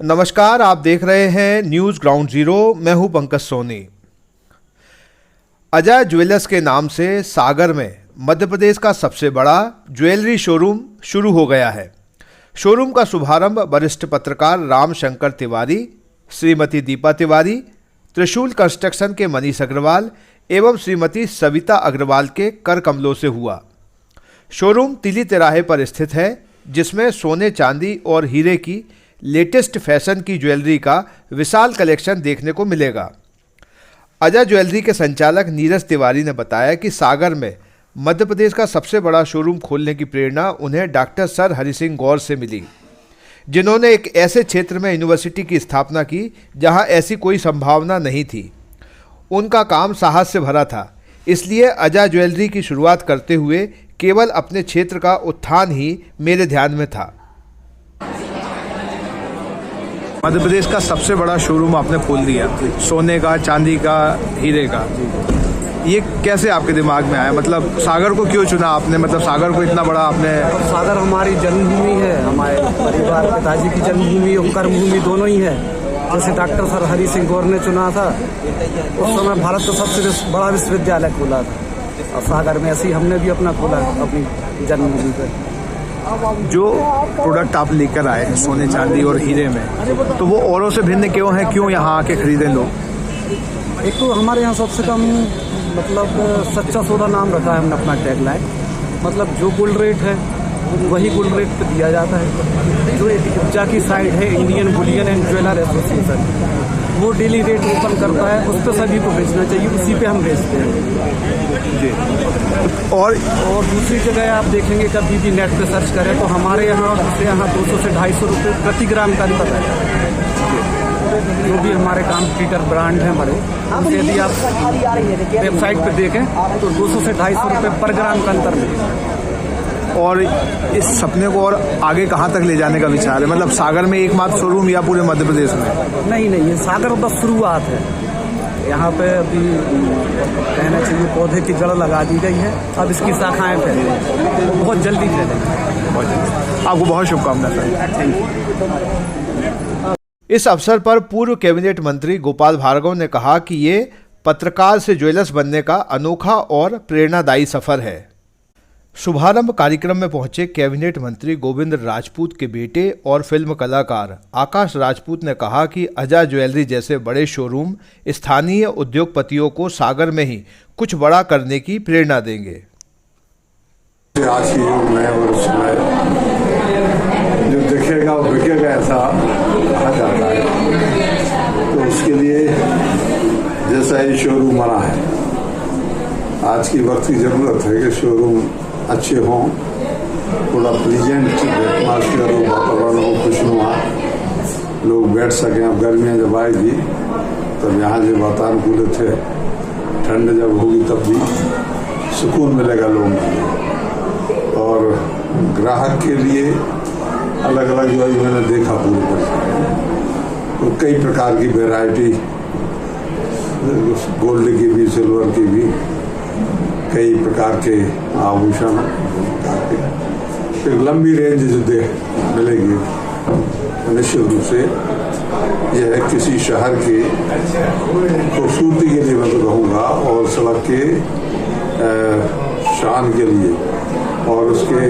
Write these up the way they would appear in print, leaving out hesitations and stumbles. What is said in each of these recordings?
नमस्कार, आप देख रहे हैं न्यूज़ ग्राउंड जीरो। मैं हूं पंकज सोनी। अजय ज्वेलर्स के नाम से सागर में मध्य प्रदेश का सबसे बड़ा ज्वेलरी शोरूम शुरू हो गया है। शोरूम का शुभारंभ वरिष्ठ पत्रकार राम शंकर तिवारी, श्रीमती दीपा तिवारी, त्रिशूल कंस्ट्रक्शन के मनीष अग्रवाल एवं श्रीमती सविता अग्रवाल के कर कमलों से हुआ। शोरूम तिली तिराहे पर स्थित है, जिसमें सोने, चांदी और हीरे की लेटेस्ट फैशन की ज्वेलरी का विशाल कलेक्शन देखने को मिलेगा। अजय ज्वेलरी के संचालक नीरज तिवारी ने बताया कि सागर में मध्य प्रदेश का सबसे बड़ा शोरूम खोलने की प्रेरणा उन्हें डॉक्टर सर हरि सिंह गौर से मिली, जिन्होंने एक ऐसे क्षेत्र में यूनिवर्सिटी की स्थापना की जहां ऐसी कोई संभावना नहीं थी। उनका काम साहस से भरा था, इसलिए अजय ज्वेलरी की शुरुआत करते हुए केवल अपने क्षेत्र का उत्थान ही मेरे ध्यान में था। मध्य प्रदेश का सबसे बड़ा शोरूम आपने खोल दिया, सोने का, चांदी का, हीरे का। ये कैसे आपके दिमाग में आया? मतलब सागर को क्यों चुना आपने? मतलब सागर को इतना बड़ा आपने। सागर हमारी जन्मभूमि है, हमारे परिवार पिताजी की जन्मभूमि और कर्मभूमि दोनों ही है। जैसे डॉक्टर सर हरि सिंह गौर ने चुना था, उस समय भारत का सबसे बड़ा विश्वविद्यालय खोला था, और सागर में ऐसे ही हमने भी अपना खोला अपनी जन्मभूमि पर। जो प्रोडक्ट आप लेकर आए हैं सोने, चांदी और हीरे में, तो वो औरों से भिन्न क्यों है? क्यों यहाँ आके खरीदे लोग? एक तो हमारे यहाँ सबसे कम मतलब सच्चा सौदा नाम रखा है हमने अपना टैगलाइन। मतलब जो गोल्ड रेट है वही गोल्ड रेट पे दिया जाता है। जो उपजा की साइड है Indian Boolean and jeweller association, वो डेली रेट ओपन करता है, उस पर सभी को बेचना चाहिए, उसी पे हम बेचते हैं जी। और दूसरी जगह आप देखेंगे, कभी भी नेट पे सर्च करें तो हमारे यहाँ और दूसरे यहाँ 200 से 250 रुपये प्रति ग्राम का अंतर है। जो भी हमारे कॉम्पिटिटर ब्रांड हैं हमारे, यदि आप वेबसाइट पे देखें तो 200 से 250 रुपये पर ग्राम का अंतर मिलेगा। और इस सपने को और आगे कहाँ तक ले जाने का विचार है? मतलब सागर में एकमात्र शोरूम या पूरे मध्य प्रदेश में? नहीं, ये सागर बस शुरुआत है। यहाँ पे अभी कहना चाहिए पौधे की जड़ लगा दी गई है, अब इसकी शाखाएं फैलेंगी, बहुत जल्दी फैलेंगी। आपको बहुत शुभकामनाएं। Thank you. इस अवसर पर पूर्व कैबिनेट मंत्री गोपाल भार्गव ने कहा कि ये पत्रकार से ज्वेलर्स बनने का अनोखा और प्रेरणादायी सफर है। शुभारंभ कार्यक्रम में पहुंचे कैबिनेट मंत्री गोविंद राजपूत के बेटे और फिल्म कलाकार आकाश राजपूत ने कहा कि अजय ज्वेलरी जैसे बड़े शोरूम स्थानीय उद्योगपतियों को सागर में ही कुछ बड़ा करने की प्रेरणा देंगे। आज की युग में और उसमें जो दिखेगा वो बिकेगा, ऐसा कहा जाता है। तो उसके लिए जैसा ये शोरूम बना है, आज की वक्त की ज़रूरत है कि शोरूम अच्छे हों, थोड़ा प्लीजेंट एटमॉस्फेयर हो, वातावरण हो खुशनुमा, लोग बैठ सकें। अब गर्मियाँ जब आएगी तब यहाँ जो वातानुकूलित है, ठंड जब होगी तब भी सुकून मिलेगा लोगों को। और ग्राहक के लिए अलग अलग जो मैंने देखा पूरे पर, तो कई प्रकार की वैरायटी, गोल्ड की भी, सिल्वर की भी, कई प्रकार के आभूषण, एक लंबी रेंज जो मिलेगी। निश्चित रूप से यह है किसी शहर की खूबसूरती के लिए मैं तो कहूँगा, और सड़क के शान के लिए और उसके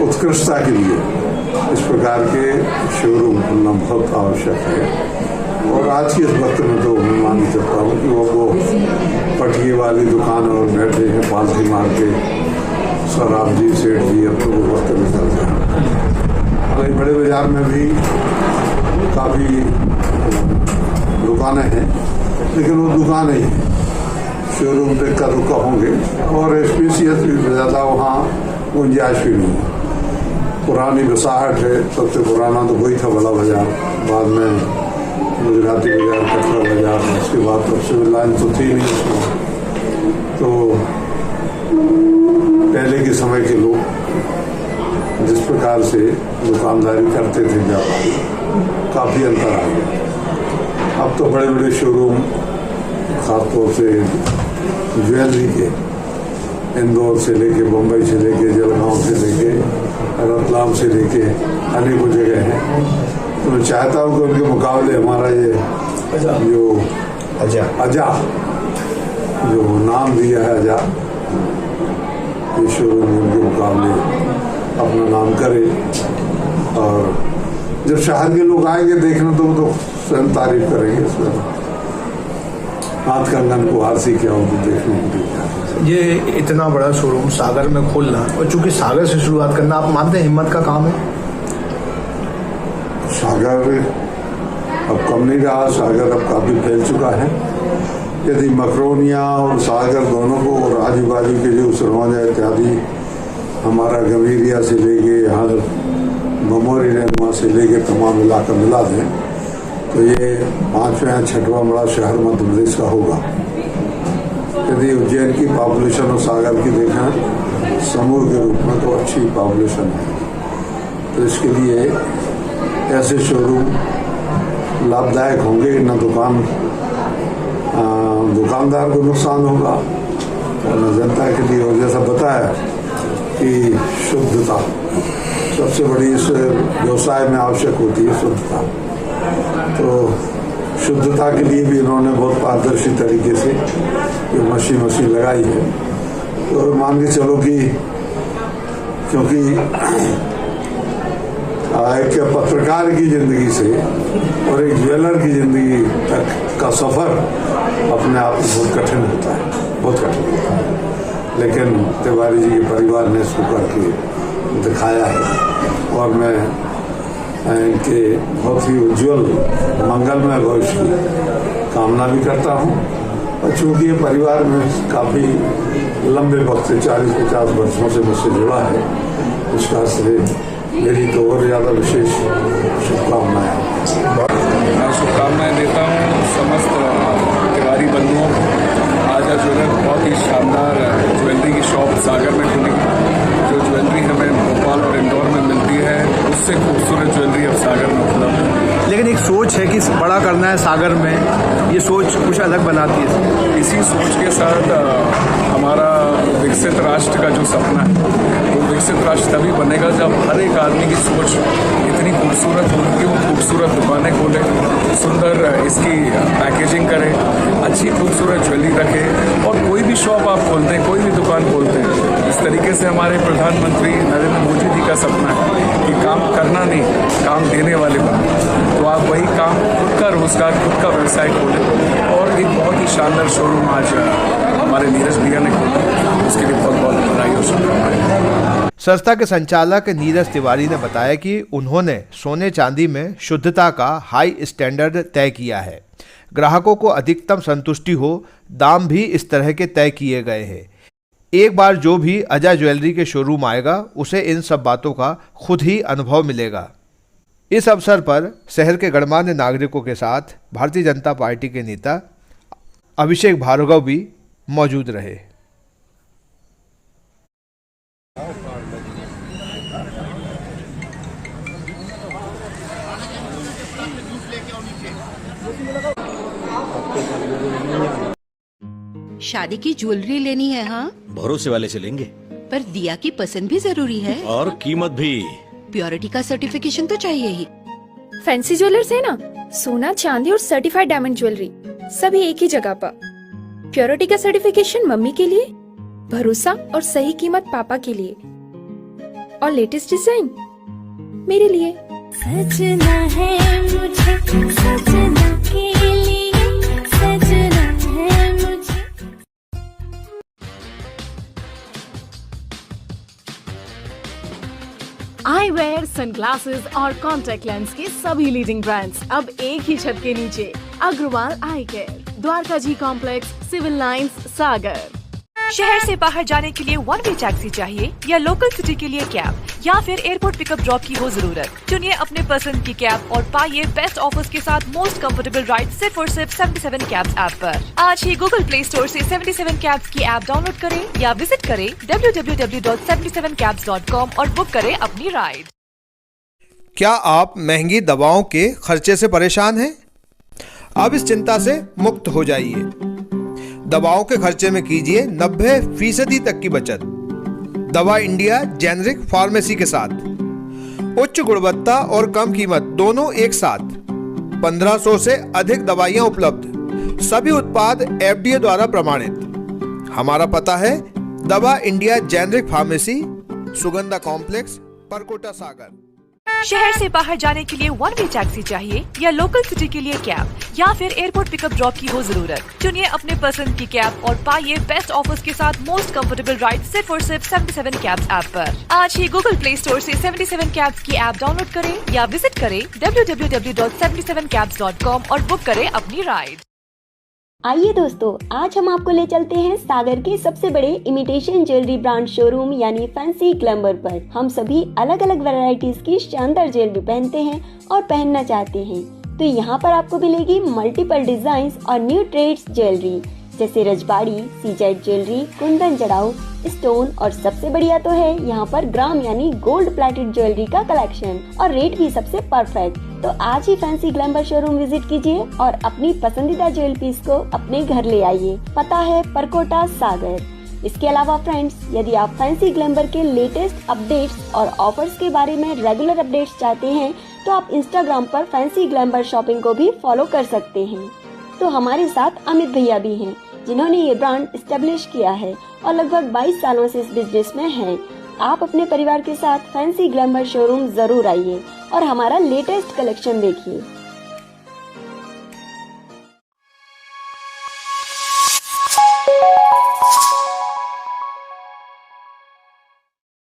उत्कृष्टता के लिए इस प्रकार के शोरूम खुलना बहुत आवश्यक है। और आज के इस वक्त में तो मैं मान सकता हूँ कि वो पटिए वाली दुकान और बैठे हैं पालथी मार के, शराब जी, सेठ जी, अब तो वो वक्त निकल गया। हालांकि बड़े बाजार में भी काफ़ी दुकानें हैं, लेकिन वो दुकानें ही शोरूम पे का रुका होंगे, और स्पेसियस भी ज़्यादा वहाँ गुंजाइश भी नहीं है। पुरानी बसाहट है, सबसे पुराना तो वही था बड़ा बाजार, बाद में गुजराती बाजार, कटरा बाजार, उसके बाद तब सिविल लाइन तो थी नहीं उसमें। तो पहले के समय के लोग जिस प्रकार से दुकानदारी करते थे, व्यापारी, काफ़ी अंतर आ गया। अब तो बड़े बड़े शोरूम, खासतौर से ज्वेलरी के, इंदौर से लेके, बम्बई से लेके, जलगांव से लेके, रतलाम से लेके अनेकों जगह हैं तो मैं चाहता हूँ कि उनके मुकाबले हमारा ये जो अजा जो नाम दिया है अजा, ये शोरूम उनके मुकाबले अपना नाम करे। और जब शहर के लोग आएंगे देखना तो वो तो स्वयं तारीफ करेंगे। इसमें हाथ कंगन को आरसी क्या हो देखने को दिखा। ये इतना बड़ा शोरूम सागर में खोलना, और चूंकि सागर से शुरुआत करना, आप मानते हैं हिम्मत का काम है? सागर अब कम नहीं रहा, सागर अब काफी फैल चुका है। यदि मकरोनिया और सागर दोनों को और आजू बाजू के जो सरवंजा इत्यादि हमारा गंभीरिया से लेके यहाँ ममोरी रेनुआ से लेके तमाम इलाका मिला दें तो ये 5वां या 6वां बड़ा शहर मध्य प्रदेश का होगा। यदि उज्जैन की पॉपुलेशन और सागर की देखें समूह के रूप में तो अच्छी पॉपुलेशन है, तो इसके लिए ऐसे शोरूम लाभदायक होंगे। न दुकानदार को नुकसान होगा और न जनता के लिए। और जैसा बताया कि शुद्धता सबसे बड़ी इस व्यवसाय में आवश्यक होती है, शुद्धता। तो शुद्धता के लिए भी इन्होंने बहुत पारदर्शी तरीके से ये मशीन लगाई है। तो मान के चलो कि क्योंकि एक पत्रकार की जिंदगी से और एक ज्वेलर की जिंदगी तक का सफर अपने आप में बहुत कठिन होता है, बहुत कठिन होता है। लेकिन तिवारी जी के परिवार ने इसको करके दिखाया है और मैं इनके बहुत ही उज्जवल मंगलमय भविष्य की कामना भी करता हूँ। और चूँकि ये परिवार में काफ़ी लंबे वक्त से 40-50 वर्षों से मुझसे जुड़ा है, इसका से मेरी तो और ज़्यादा विशेष शुभकामनाएं। मैं शुभकामनाएं देता हूँ समस्त तिवारी बंधुओं को। आजा ज्वेलर बहुत ही शानदार ज्वेलरी की शॉप सागर में खुली। जो ज्वेलरी हमें भोपाल और इंदौर में मिलती है उससे खूबसूरत ज्वेलरी अब सागर में उपलब्ध है। लेकिन एक सोच है कि बड़ा करना है सागर में, ये सोच कुछ अलग बनाती है। इसी सोच के साथ हमारा विकसित राष्ट्र का जो सपना है वो विकसित राष्ट्र तभी बनेगा जब हर एक आदमी की सोच इतनी खूबसूरत हो कि वो खूबसूरत दुकानें खोले, सुंदर इसकी पैकेजिंग करे, अच्छी खूबसूरत ज्वेलरी रखे। और कोई भी शॉप आप खोलते हैं, कोई भी दुकान खोलते हैं, इस तरीके से हमारे प्रधानमंत्री नरेंद्र मोदी जी का सपना है कि काम करना नहीं, काम देने वाले बने। तो आप वही काम, खुद का रोजगार, खुद का व्यवसाय खोलें। और एक बहुत ही शानदार शोरूम आज हमारे नीरज भैया ने खोला, उसके लिए बहुत बहुत बधाई और शुभकामनाएं। संस्था के संचालक नीरज तिवारी ने बताया कि उन्होंने सोने चांदी में शुद्धता का हाई स्टैंडर्ड तय किया है। ग्राहकों को अधिकतम संतुष्टि हो, दाम भी इस तरह के तय किए गए हैं। एक बार जो भी अजा ज्वेलरी के शोरूम आएगा उसे इन सब बातों का खुद ही अनुभव मिलेगा। इस अवसर पर शहर के गणमान्य नागरिकों के साथ भारतीय जनता पार्टी के नेता अभिषेक भार्गव भी मौजूद रहे। शादी की ज्वेलरी लेनी है? हाँ, भरोसे वाले से लेंगे। पर दिया की पसंद भी जरूरी है और कीमत भी। प्योरिटी का सर्टिफिकेशन तो चाहिए ही। फैंसी ज्वेलर्स है ना, सोना चांदी और सर्टिफाइड डायमंड ज्वेलरी सभी एक ही जगह पर। प्योरिटी का सर्टिफिकेशन मम्मी के लिए, भरोसा और सही कीमत पापा के लिए, और लेटेस्ट डिजाइन मेरे लिए। सजना है मुझे, सजना के लिए, सजना है मुझे। आई वेयर, सनग्लासेस और कॉन्टैक्ट लेंस के सभी लीडिंग ब्रांड्स अब एक ही छत के नीचे। अग्रवाल आई केयर, द्वारका जी कॉम्प्लेक्स, सिविल लाइंस, सागर। शहर से बाहर जाने के लिए वन वे टैक्सी चाहिए या लोकल सिटी के लिए कैब या फिर एयरपोर्ट पिकअप ड्रॉप की हो जरूरत? चुनिए अपने पसंद की कैब और पाइए बेस्ट ऑफर्स के साथ मोस्ट कंफर्टेबल राइड सिर्फ और सिर्फ 77 कैब्स ऐप पर। आज ही गूगल प्ले स्टोर से 77 कैब्स की ऐप डाउनलोड करें या विजिट करें www.77cabs.com और बुक करें अपनी राइड। क्या आप महंगी दवाओं के खर्चे से परेशान हैं? अब इस चिंता से मुक्त हो जाइए। दवाओं के खर्चे में कीजिए 90% तक की बचत दवा इंडिया जेनरिक फार्मेसी के साथ। उच्च गुणवत्ता और कम कीमत दोनों एक साथ। 1500 से अधिक दवाइयां उपलब्ध, सभी उत्पाद FDA द्वारा प्रमाणित। हमारा पता है दवा India generic pharmacy, Sugandha complex, Parkota Sagar. शहर से बाहर जाने के लिए वन वे टैक्सी चाहिए या लोकल सिटी के लिए कैब या फिर एयरपोर्ट पिकअप ड्रॉप की हो जरूरत। चुनिए अपने पसंद की कैब और पाइए बेस्ट ऑफर्स के साथ मोस्ट कंफर्टेबल राइड सिर्फ और सिर्फ 77 कैब्स ऐप पर। आज ही गूगल प्ले स्टोर से 77 कैब्स की ऐप डाउनलोड करें या विजिट करें www.77cabs.com और बुक करें अपनी राइड। आइए दोस्तों, आज हम आपको ले चलते हैं सागर के सबसे बड़े इमिटेशन ज्वेलरी ब्रांड शोरूम यानी फैंसी ग्लैमर पर। हम सभी अलग अलग वैरायटीज की शानदार ज्वेलरी पहनते हैं और पहनना चाहते हैं, तो यहाँ पर आपको मिलेगी मल्टीपल डिजाइन और न्यू ट्रेड्स ज्वेलरी जैसे रजबाड़ी, सीजेड ज्वेलरी, कुंदन जड़ाऊ, स्टोन और सबसे बढ़िया तो है यहाँ पर ग्राम यानी गोल्ड प्लेटेड ज्वेलरी का कलेक्शन और रेट भी सबसे परफेक्ट। तो आज ही फैंसी ग्लैमर शोरूम विजिट कीजिए और अपनी पसंदीदा ज्वेलरी पीस को अपने घर ले आइए। पता है परकोटा सागर। इसके अलावा फ्रेंड्स, यदि आप फैंसी ग्लैमर के लेटेस्ट अपडेट्स और ऑफर्स के बारे में रेगुलर अपडेट्स चाहते हैं तो आप इंस्टाग्राम पर फैंसी ग्लैमर शॉपिंग को भी फॉलो कर सकते हैं। तो हमारे साथ अमित भैया भी हैं जिन्होंने ये ब्रांड एस्टेब्लिश किया है और लगभग 22 सालों से इस बिजनेस में हैं। आप अपने परिवार के साथ फैंसी ग्लैमर शोरूम जरूर आइए और हमारा लेटेस्ट कलेक्शन देखिए।